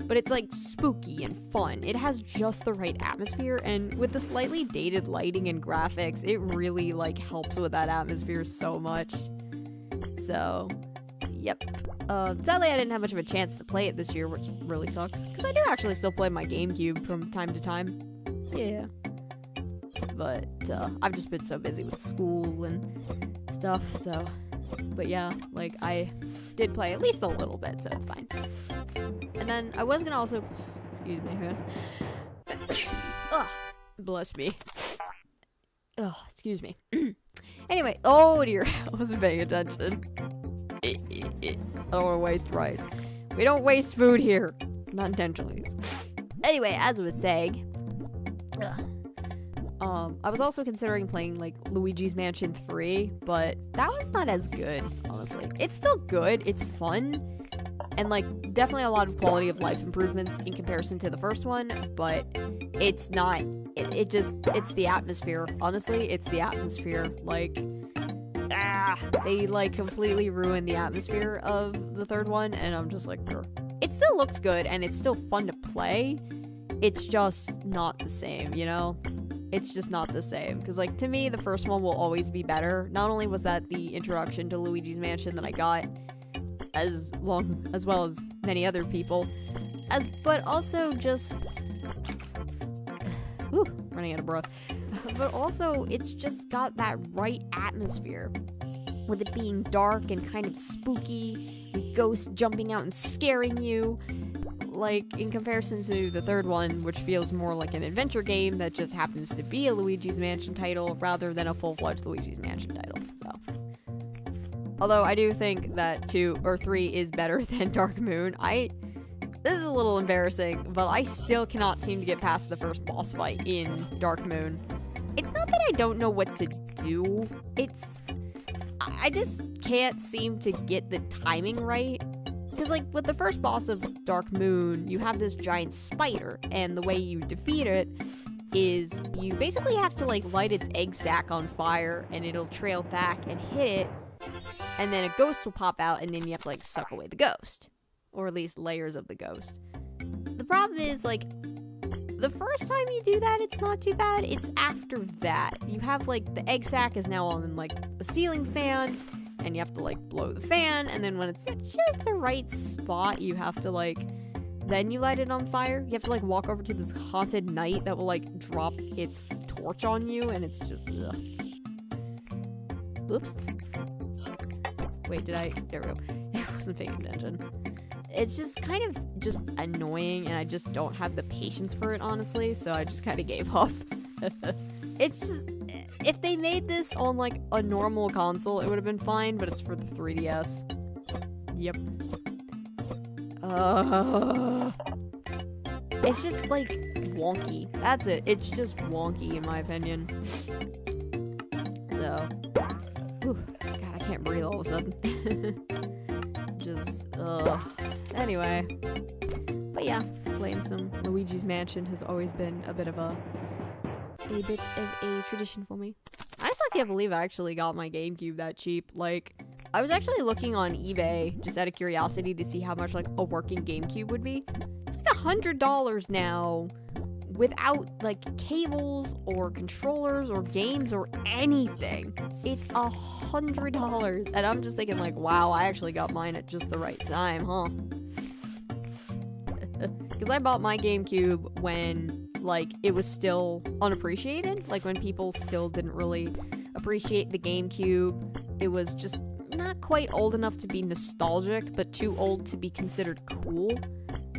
but it's, like, spooky and fun. It has just the right atmosphere, and with the slightly dated lighting and graphics, it really, like, helps with that atmosphere so much. So, yep. Sadly, I didn't have much of a chance to play it this year, which really sucks, because I do actually still play my GameCube from time to time. Yeah. But, I've just been so busy with school and stuff, so, but yeah, like, I did play at least a little bit, so it's fine. And then, I was gonna also, excuse me, hang on. Ugh, bless me. Ugh, excuse me. Anyway, oh dear, I wasn't paying attention. I don't want to waste rice. We don't waste food here. Not intentionally. Anyway, as I was saying, I was also considering playing, like, Luigi's Mansion 3, but that one's not as good, honestly. It's still good, it's fun, and, like, definitely a lot of quality of life improvements in comparison to the first one, but it's not, it's the atmosphere. Honestly, it's the atmosphere. Like, they, like, completely ruined the atmosphere of the third one, and I'm just like, grr. It still looks good, and it's still fun to play. It's just not the same, you know? It's just not the same. Because, like, to me, the first one will always be better. Not only was that the introduction to Luigi's Mansion that I got, as well as many other people, but also just... Whew, running out of breath. But also, it's just got that right atmosphere. With it being dark and kind of spooky, with ghosts jumping out and scaring you. Like, in comparison to the third one, which feels more like an adventure game that just happens to be a Luigi's Mansion title, rather than a full-fledged Luigi's Mansion title, so. Although, I do think that 2 or 3 is better than Dark Moon. This is a little embarrassing, but I still cannot seem to get past the first boss fight in Dark Moon. It's not that I don't know what to do, I just can't seem to get the timing right. Because, like, with the first boss of Dark Moon, you have this giant spider, and the way you defeat it is you basically have to, like, light its egg sac on fire, and it'll trail back and hit it, and then a ghost will pop out, and then you have to, like, suck away the ghost. Or at least layers of the ghost. The problem is, like, the first time you do that, it's not too bad. It's after that. You have, like, the egg sac is now on, like, a ceiling fan, and you have to, like, blow the fan, and then when it's at just the right spot, you have to, like, then you light it on fire. You have to, like, walk over to this haunted knight that will, like, drop its torch on you, and it's just, ugh. Oops. Wait, there we go. I wasn't paying attention. It's just kind of just annoying, and I just don't have the patience for it, honestly, so I just kind of gave up. It's just, if they made this on, like, a normal console, it would have been fine, but it's for the 3DS. Yep. It's just, like, wonky. That's it. It's just wonky, in my opinion. So, whew, God, I can't breathe all of a sudden. Just, anyway. But But yeah, playing some Luigi's Mansion has always been a bit of a tradition for me. I still can't believe I actually got my GameCube that cheap. Like, I was actually looking on eBay just out of curiosity to see how much like a working GameCube would be. It's like $100 now without like cables or controllers or games or anything. It's $100, and I'm just thinking like, wow, I actually got mine at just the right time, huh? Because I bought my GameCube when like it was still unappreciated, like when people still didn't really appreciate the GameCube. It was just not quite old enough to be nostalgic, but too old to be considered cool.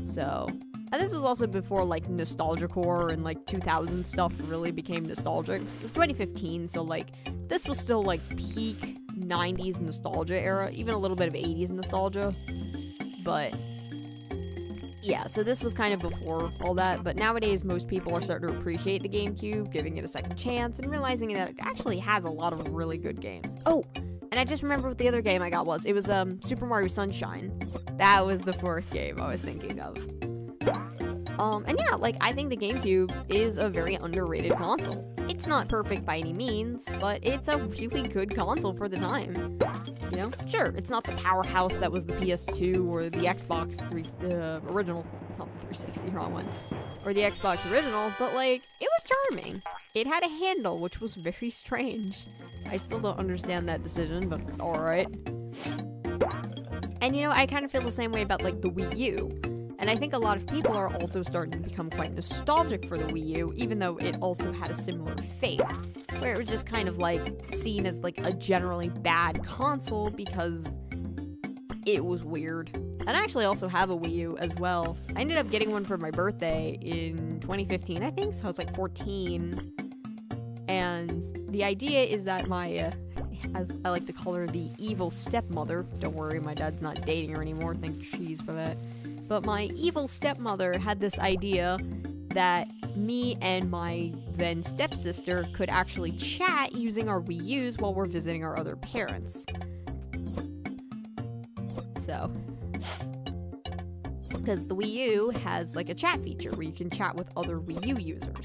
So, and this was also before like nostalgia core and like 2000 stuff really became nostalgic. It was 2015, so like this was still like peak 90s nostalgia era, even a little bit of 80s nostalgia. But yeah, so this was kind of before all that, but nowadays most people are starting to appreciate the GameCube, giving it a second chance, and realizing that it actually has a lot of really good games. Oh, and I just remember what the other game I got was. It was Super Mario Sunshine. That was the fourth game I was thinking of. And yeah, like, I think the GameCube is a very underrated console. It's not perfect by any means, but it's a really good console for the time. You know? Sure, it's not the powerhouse that was the PS2 or the Xbox original. Not the 360, wrong one. Or the Xbox original, but, like, it was charming. It had a handle, which was very strange. I still don't understand that decision, but alright. And, you know, I kind of feel the same way about, like, the Wii U. And I think a lot of people are also starting to become quite nostalgic for the Wii U, even though it also had a similar fate, where it was just kind of like seen as like a generally bad console because it was weird. And I actually also have a Wii U as well. I ended up getting one for my birthday in 2015, I think, so I was like 14. And the idea is that my, as I like to call her, the evil stepmother, don't worry, my dad's not dating her anymore, thank cheese for that. But my evil stepmother had this idea that me and my then stepsister could actually chat using our Wii U's while we're visiting our other parents. So, because the Wii U has like a chat feature where you can chat with other Wii U users.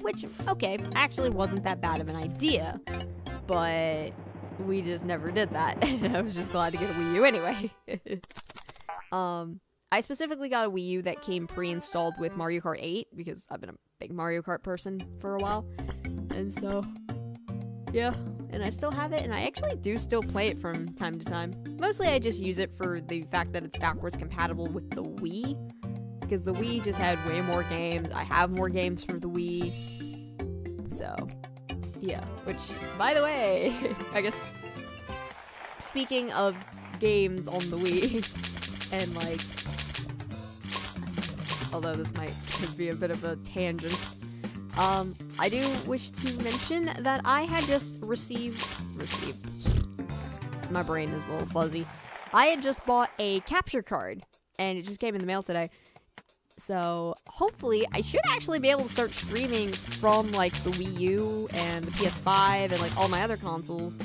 Which, okay, actually wasn't that bad of an idea, but we just never did that. And I was just glad to get a Wii U anyway. I specifically got a Wii U that came pre-installed with Mario Kart 8 because I've been a big Mario Kart person for a while. And so, yeah, and I still have it, and I actually do still play it from time to time. Mostly I just use it for the fact that it's backwards compatible with the Wii, because the Wii just had way more games. I have more games for the Wii. So, yeah, which, by the way, I guess, speaking of games on the Wii, and like, although this might be a bit of a tangent, I do wish to mention that I had just received, my brain is a little fuzzy, I had just bought a capture card, and it just came in the mail today, so hopefully I should actually be able to start streaming from, like, the Wii U and the PS5 and, like, all my other consoles.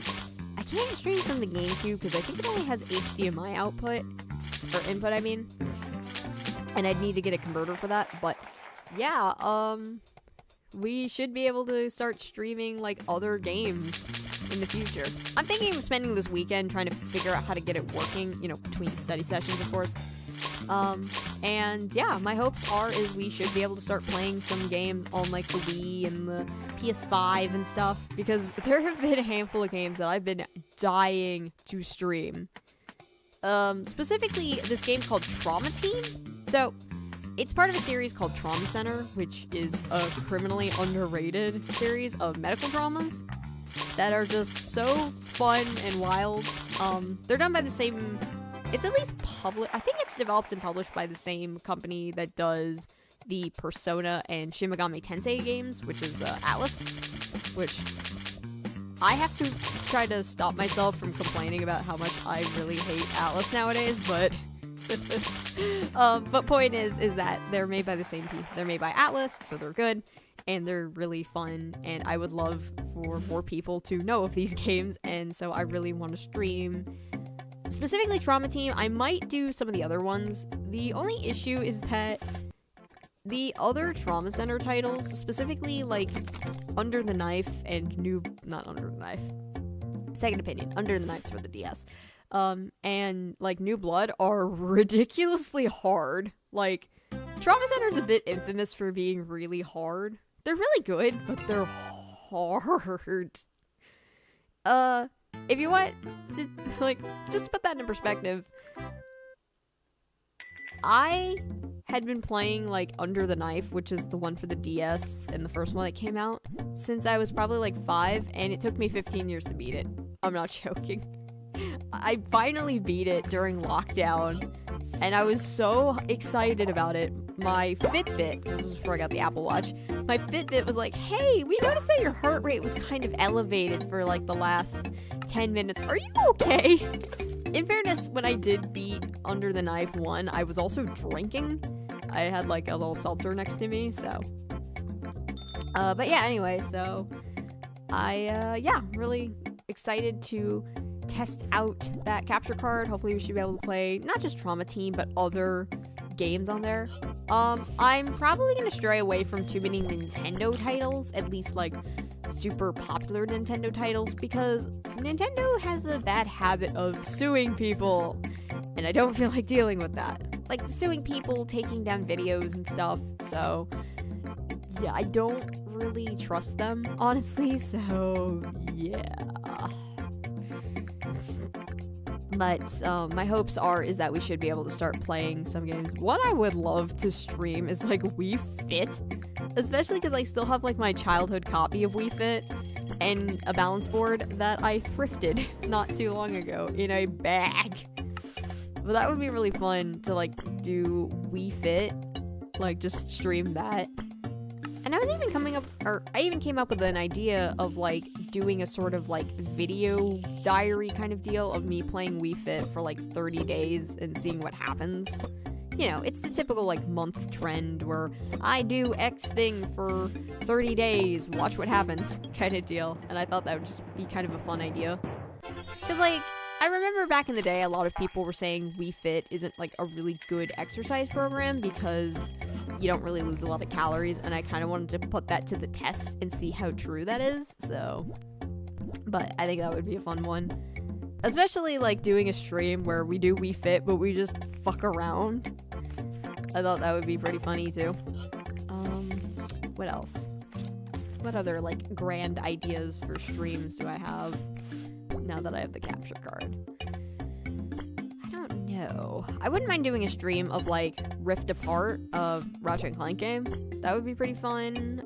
I can't stream from the GameCube because I think it only has HDMI output, or input, I mean. And I'd need to get a converter for that, but yeah, we should be able to start streaming, like, other games in the future. I'm thinking of spending this weekend trying to figure out how to get it working, you know, between study sessions, of course. And yeah, my hopes is we should be able to start playing some games on, like, the Wii and the PS5 and stuff, because there have been a handful of games that I've been dying to stream. Specifically this game called Trauma Team. So, it's part of a series called Trauma Center, which is a criminally underrated series of medical dramas that are just so fun and wild. They're done by the same, it's at least I think it's developed and published by the same company that does the Persona and Shin Megami Tensei games, which is Atlas, which I have to try to stop myself from complaining about how much I really hate Atlas nowadays, but but point is that they're made by the same people. They're made by Atlas, so they're good, and they're really fun, and I would love for more people to know of these games, and so I really want to stream specifically Trauma Team. I might do some of the other ones. The only issue is that the other Trauma Center titles, specifically like Under the Knife and not Under the Knife, Second Opinion, Under the Knife's for the DS, and like New Blood are ridiculously hard. Like, Trauma Center is a bit infamous for being really hard. They're really good, but they're hard. If you want to, like, just to put that in perspective, I had been playing, like, Under the Knife, which is the one for the DS and the first one that came out, since I was probably, like, 5, and it took me 15 years to beat it. I'm not joking. I finally beat it during lockdown, and I was so excited about it. My Fitbit, this is before I got the Apple Watch, my Fitbit was like, hey, we noticed that your heart rate was kind of elevated for, like, the last 10 minutes. Are you okay? In fairness, when I did beat Under the Knife 1, I was also drinking. I had, like, a little seltzer next to me, so. But yeah, anyway, so yeah, really excited to test out that capture card. Hopefully we should be able to play not just Trauma Team, but other games on there. I'm probably gonna stray away from too many Nintendo titles, at least like super popular Nintendo titles, because Nintendo has a bad habit of suing people, and I don't feel like dealing with that. Like, suing people, taking down videos and stuff, so yeah, I don't really trust them, honestly, so yeah. But my hopes is that we should be able to start playing some games. What I would love to stream is like Wii Fit, especially because I still have like my childhood copy of Wii Fit and a balance board that I thrifted not too long ago in a bag. But that would be really fun to like do Wii Fit, like just stream that. And I was even I even came up with an idea of like doing a sort of like video diary kind of deal of me playing Wii Fit for like 30 days and seeing what happens. You know, it's the typical like month trend where I do X thing for 30 days, watch what happens kind of deal. And I thought that would just be kind of a fun idea. Because like, I remember back in the day, a lot of people were saying Wii Fit isn't like a really good exercise program because you don't really lose a lot of calories, and I kind of wanted to put that to the test and see how true that is, so. But I think that would be a fun one. Especially like doing a stream where we do Wii Fit, but we just fuck around. I thought that would be pretty funny too. What else? What other like grand ideas for streams do I have now that I have the capture card? I don't know. I wouldn't mind doing a stream of like Rift Apart, a Ratchet & Clank game. That would be pretty fun.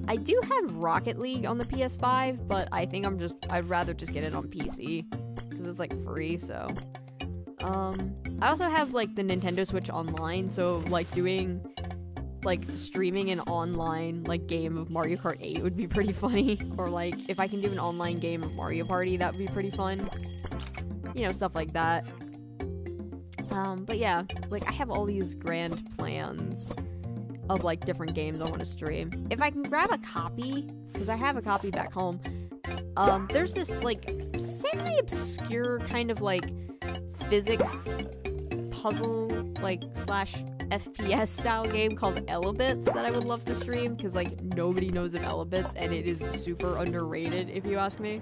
I do have Rocket League on the PS5, but I think I'd rather just get it on PC because it's like free, so. I also have like the Nintendo Switch Online, so like doing like streaming an online like game of Mario Kart 8 would be pretty funny. Or like if I can do an online game of Mario Party, that would be pretty fun. You know, stuff like that. But yeah, like I have all these grand plans of like different games I want to stream. If I can grab a copy, because I have a copy back home, there's this like semi-obscure kind of like physics puzzle like slash FPS style game called Elebits that I would love to stream, because like nobody knows of Elebits and it is super underrated if you ask me.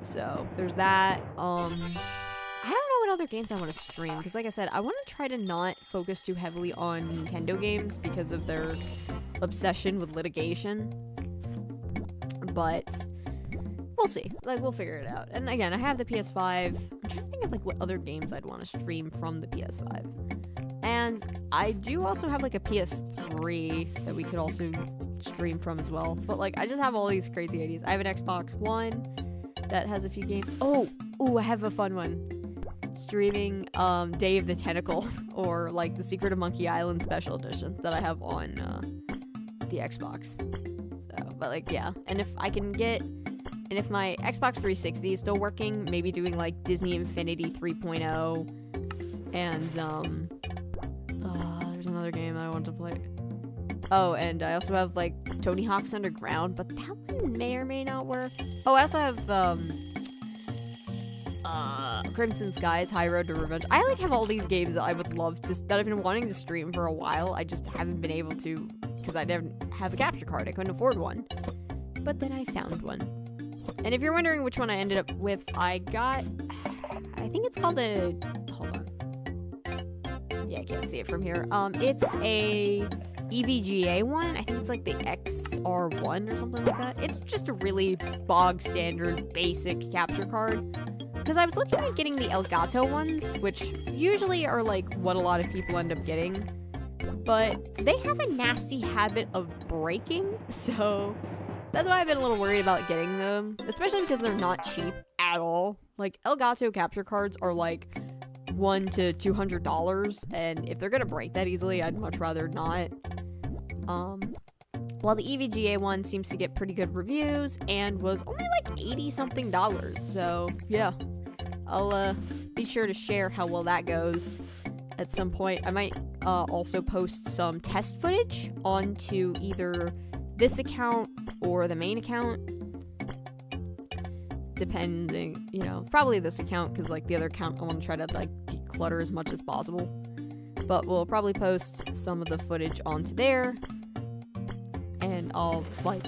So there's that. I don't know what other games I want to stream, because like I said, I want to try to not focus too heavily on Nintendo games because of their obsession with litigation. But we'll see. Like, we'll figure it out. And again, I have the PS5. I'm trying to think of like what other games I'd want to stream from the PS5. And I do also have like a PS3 that we could also stream from as well. But like, I just have all these crazy ideas. I have an Xbox One that has a few games. Oh, I have a fun one. Streaming Day of the Tentacle, or like the Secret of Monkey Island Special Edition that I have on the Xbox. So, but like, yeah. And if my Xbox 360 is still working, maybe doing like Disney Infinity 3.0, and there's another game I want to play. Oh, and I also have like Tony Hawk's Underground, but that one may or may not work. Oh, I also have Crimson Skies, High Road to Revenge. I like have all these games that I would love to, that I've been wanting to stream for a while. I just haven't been able to because I didn't have a capture card. I couldn't afford one. But then I found one. And if you're wondering which one I ended up with, I think it's called a, hold on. Yeah, I can't see it from here. It's a EVGA one. I think it's like the XR1 or something like that. It's just a really bog standard basic capture card. Because I was looking at getting the Elgato ones, which usually are like what a lot of people end up getting. But they have a nasty habit of breaking, so that's why I've been a little worried about getting them. Especially because they're not cheap at all. Like, Elgato capture cards are like $100 to $200, and if they're gonna break that easily, I'd much rather not. While the EVGA one seems to get pretty good reviews and was only like $80-something, so yeah. I'll be sure to share how well that goes at some point. I might also post some test footage onto either this account or the main account, depending, you know, probably this account, because like the other account I want to try to like declutter as much as possible. But we'll probably post some of the footage onto there, and I'll like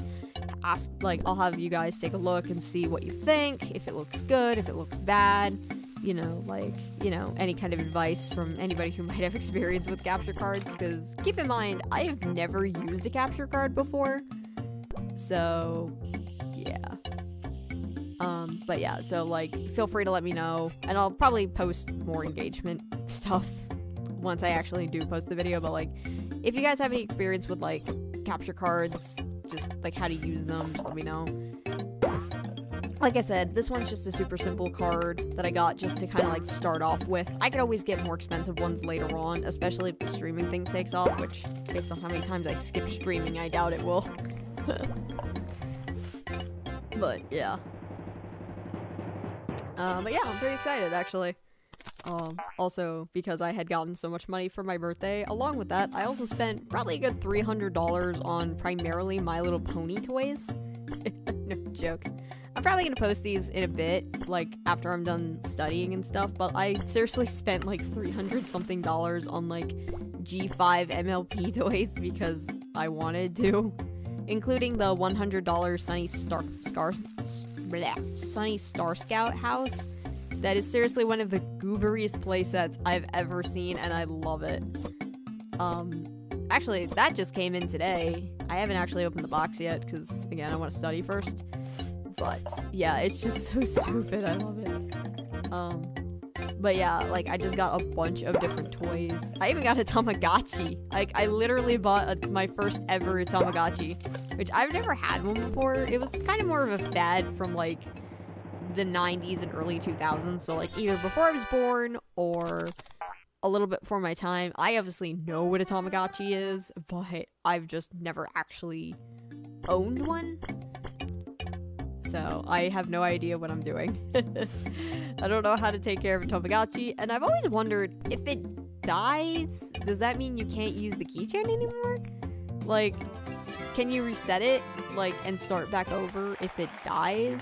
ask, like, I'll have you guys take a look and see what you think, if it looks good, if it looks bad, you know, like, you know, any kind of advice from anybody who might have experience with capture cards, because keep in mind, I have never used a capture card before, so yeah. But yeah, so like, feel free to let me know, and I'll probably post more engagement stuff once I actually do post the video. But like, if you guys have any experience with like capture cards, just like how to use them, just let me know. Like I said, this one's just a super simple card that I got just to kind of like start off with. I could always get more expensive ones later on, especially if the streaming thing takes off, which based on how many times I skip streaming, I doubt it will. But yeah. But yeah, I'm pretty excited actually. Also, because I had gotten so much money for my birthday. Along with that, I also spent probably a good $300 on primarily My Little Pony toys. No joke. I'm probably gonna post these in a bit, like after I'm done studying and stuff, but I seriously spent like $300-something on like G5 MLP toys because I wanted to, including the $100 Sunny Star Scout house. That is seriously one of the gooberiest playsets I've ever seen, and I love it. Actually, that just came in today. I haven't actually opened the box yet, because, again, I want to study first. But, yeah, it's just so stupid. I love it. But yeah, like, I just got a bunch of different toys. I even got a Tamagotchi. Like, I literally bought my first ever Tamagotchi, which I've never had one before. It was kind of more of a fad from, like, the 90s and early 2000s, so like either before I was born or a little bit before my time. I obviously know what a Tamagotchi is, but I've just never actually owned one, so I have no idea what I'm doing. I don't know how to take care of a Tamagotchi, and I've always wondered, if it dies, does that mean you can't use the keychain anymore? Like, can you reset it, like, and start back over if it dies?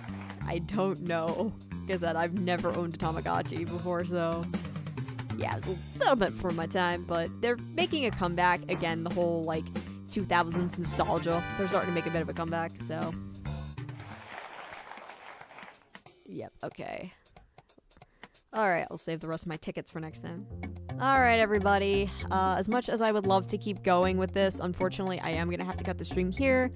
I don't know. Like I said, I've never owned a Tamagotchi before, so yeah, it was a little bit before my time, but they're making a comeback again. The whole like 2000s nostalgia, they're starting to make a bit of a comeback, so yep. Okay, alright, I'll save the rest of my tickets for next time. Alright, everybody, as much as I would love to keep going with this, unfortunately I am gonna have to cut the stream here.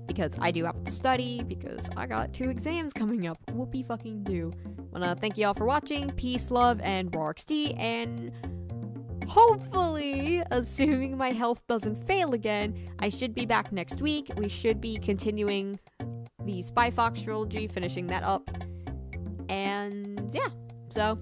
Because I do have to study, because I got 2 exams coming up. Whoopie fucking do. Wanna thank you all for watching. Peace, love, and RoarXD, and hopefully, assuming my health doesn't fail again, I should be back next week. We should be continuing the Spy Fox trilogy, finishing that up. And yeah, so